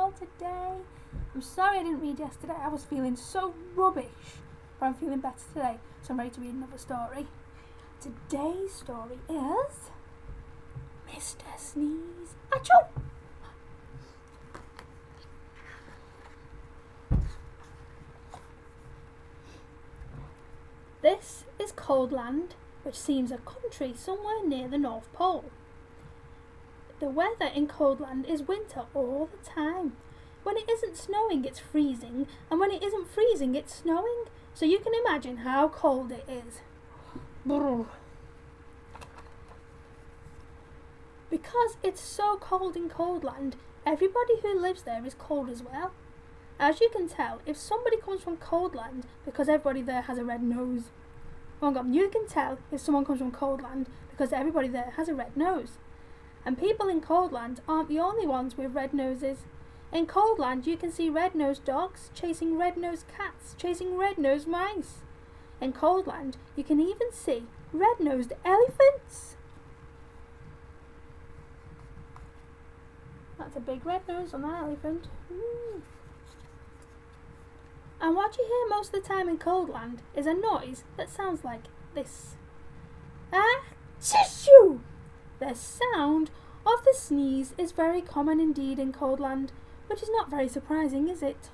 well today. I'm sorry I didn't read yesterday. I was feeling so rubbish, but I'm feeling better today, so I'm ready to read another story. Today's story is Mr. Sneeze. Achoo! This is Coldland, which seems a country somewhere near the North Pole. The weather in Coldland is winter all the time. When it isn't snowing, it's freezing, and when it isn't freezing, it's snowing. So you can imagine how cold it is. Brr. Because it's so cold in Coldland, everybody who lives there is cold as well. As you can tell, if somebody comes from Coldland, because everybody there has a red nose. You can tell if someone comes from Coldland because everybody there has a red nose. And people in Coldland aren't the only ones with red noses. In Coldland, you can see red-nosed dogs chasing red-nosed cats, chasing red-nosed mice. In Coldland, you can even see red-nosed elephants. That's a big red nose on that elephant. And what you hear most of the time in Coldland is a noise that sounds like this. Achoo! The sound of the sneeze is very common indeed in Coldland, which is not very surprising, is it?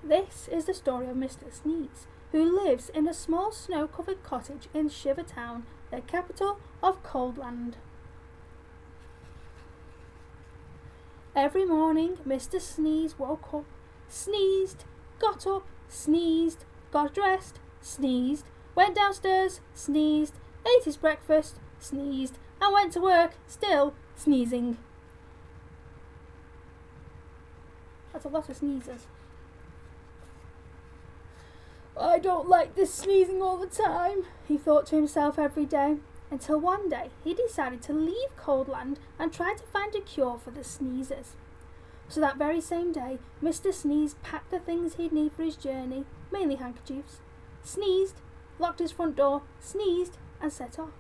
This is the story of Mr. Sneeze, who lives in a small snow-covered cottage in Shiver Town, the capital of Coldland. Every morning, Mr. Sneeze woke up, sneezed, got up, sneezed, got dressed, sneezed, went downstairs, sneezed, ate his breakfast, sneezed, and went to work, still sneezing. That's a lot of sneezes. I don't like this sneezing all the time, he thought to himself every day, until one day he decided to leave Coldland and try to find a cure for the sneezes. So that very same day, Mr. Sneeze packed the things he'd need for his journey, mainly handkerchiefs, sneezed, locked his front door, sneezed, and set off.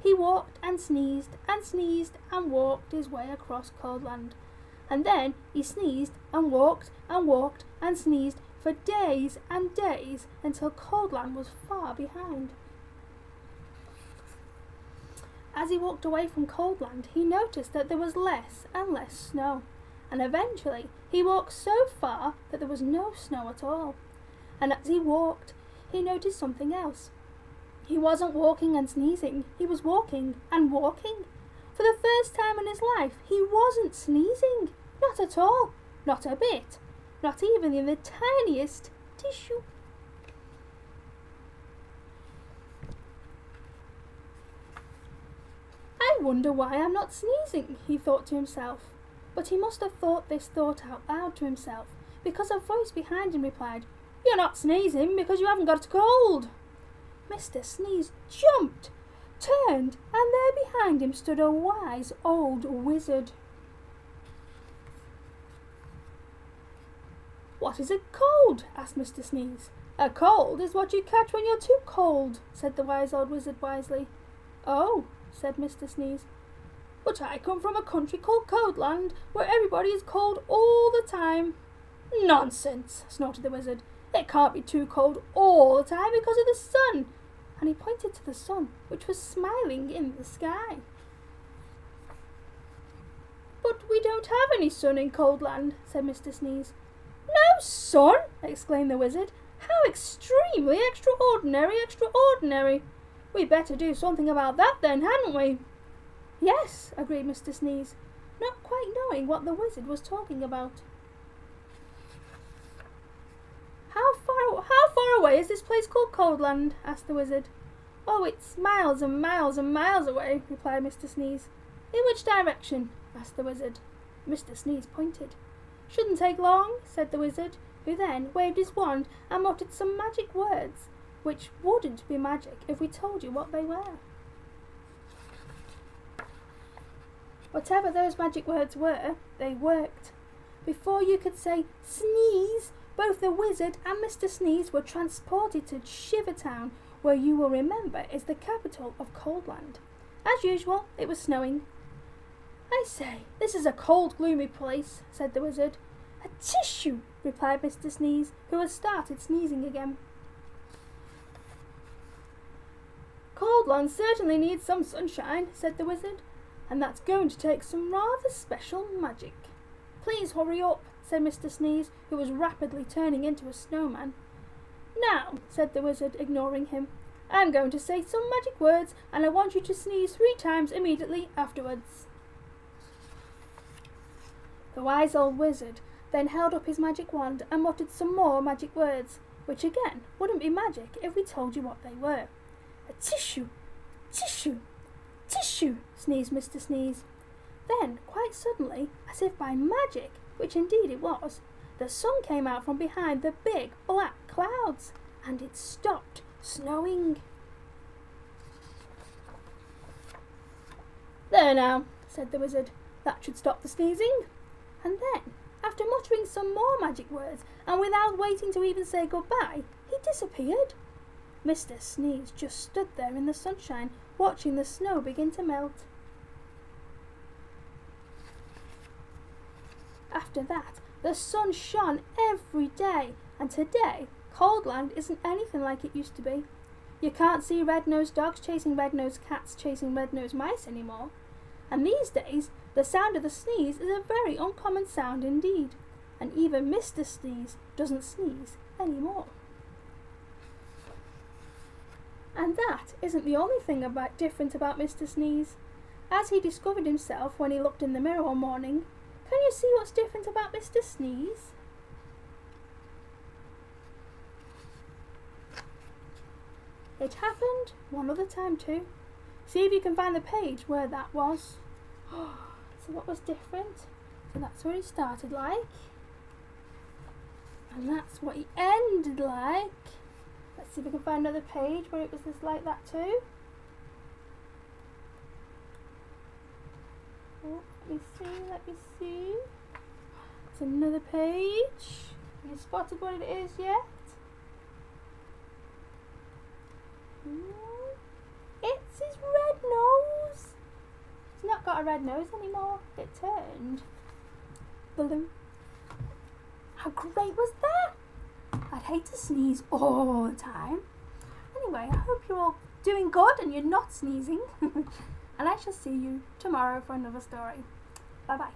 He walked and sneezed and walked his way across Coldland. And then he sneezed and walked and sneezed for days and days until Coldland was far behind. As he walked away from Coldland, he noticed that there was less and less snow, and eventually he walked so far that there was no snow at all. And as he walked, he noticed something else. He wasn't walking and sneezing, he was walking and walking. For the first time in his life, he wasn't sneezing, not at all, not a bit, not even in the tiniest tissue. I wonder why I'm not sneezing, he thought to himself. But he must have thought this thought out loud to himself, because a voice behind him replied, "You're not sneezing because you haven't got a cold." Mr. Sneeze jumped, turned, and there behind him stood a wise old wizard. "What is a cold?" asked Mr. Sneeze. "A cold is what you catch when you're too cold," said the wise old wizard wisely. "Oh," said Mr. Sneeze, "but I come from a country called Coldland, where everybody is cold all the time." "Nonsense," snorted the wizard. "It can't be too cold all the time because of the sun." And he pointed to the sun, which was smiling in the sky. "But we don't have any sun in Coldland," said Mr. Sneeze. "No sun!" exclaimed the wizard. "How extremely extraordinary! We'd better do something about that then, hadn't we?" "Yes," agreed Mr. Sneeze, not quite knowing what the wizard was talking about. How far away is this place called Coldland?" asked the wizard. "Oh, it's miles and miles and miles away," replied Mr. Sneeze. "In which direction?" asked the wizard. Mr. Sneeze pointed. "Shouldn't take long," said the wizard, who then waved his wand and muttered some magic words, which wouldn't be magic if we told you what they were. Whatever those magic words were, they worked. Before you could say sneeze, both the wizard and Mr. Sneeze were transported to Shiver Town, where you will remember is the capital of Coldland. As usual, it was snowing. I say, this is a cold, gloomy place, said the wizard. A tissue, replied Mr. Sneeze, who had started sneezing again. Coldland certainly needs some sunshine, said the wizard, and that's going to take some rather special magic. Please hurry up, said Mr. Sneeze, who was rapidly turning into a snowman. Now, said the wizard, ignoring him, I'm going to say some magic words, and I want you to sneeze 3 times immediately afterwards. The wise old wizard then held up his magic wand and muttered some more magic words, which again wouldn't be magic if we told you what they were. A tissue, tissue, tissue, sneezed Mr. Sneeze. Then, quite suddenly, as if by magic, which indeed it was, the sun came out from behind the big black clouds, and it stopped snowing. There now, said the wizard, that should stop the sneezing. And then, after muttering some more magic words, and without waiting to even say goodbye, he disappeared. Mr. Sneeze just stood there in the sunshine, watching the snow begin to melt. After that, the sun shone every day, and today, Coldland isn't anything like it used to be. You can't see red-nosed dogs chasing red-nosed cats chasing red-nosed mice anymore. And these days, the sound of the sneeze is a very uncommon sound indeed, and even Mr. Sneeze doesn't sneeze anymore. And that isn't the only thing different about Mr. Sneeze. As he discovered himself when he looked in the mirror one morning, can you see what's different about Mr. Sneeze? It happened one other time too. See if you can find the page where that was. So what was different? So that's where he started like. And that's what he ended like. Let's see if we can find another page where it was just like that too. Oh, let me see. It's another page. Have you spotted what it is yet? It's his red nose. He's not got a red nose anymore. It turned blue. How great was that? I'd hate to sneeze all the time. Anyway, I hope you're all doing good and you're not sneezing. And I shall see you tomorrow for another story. Bye bye.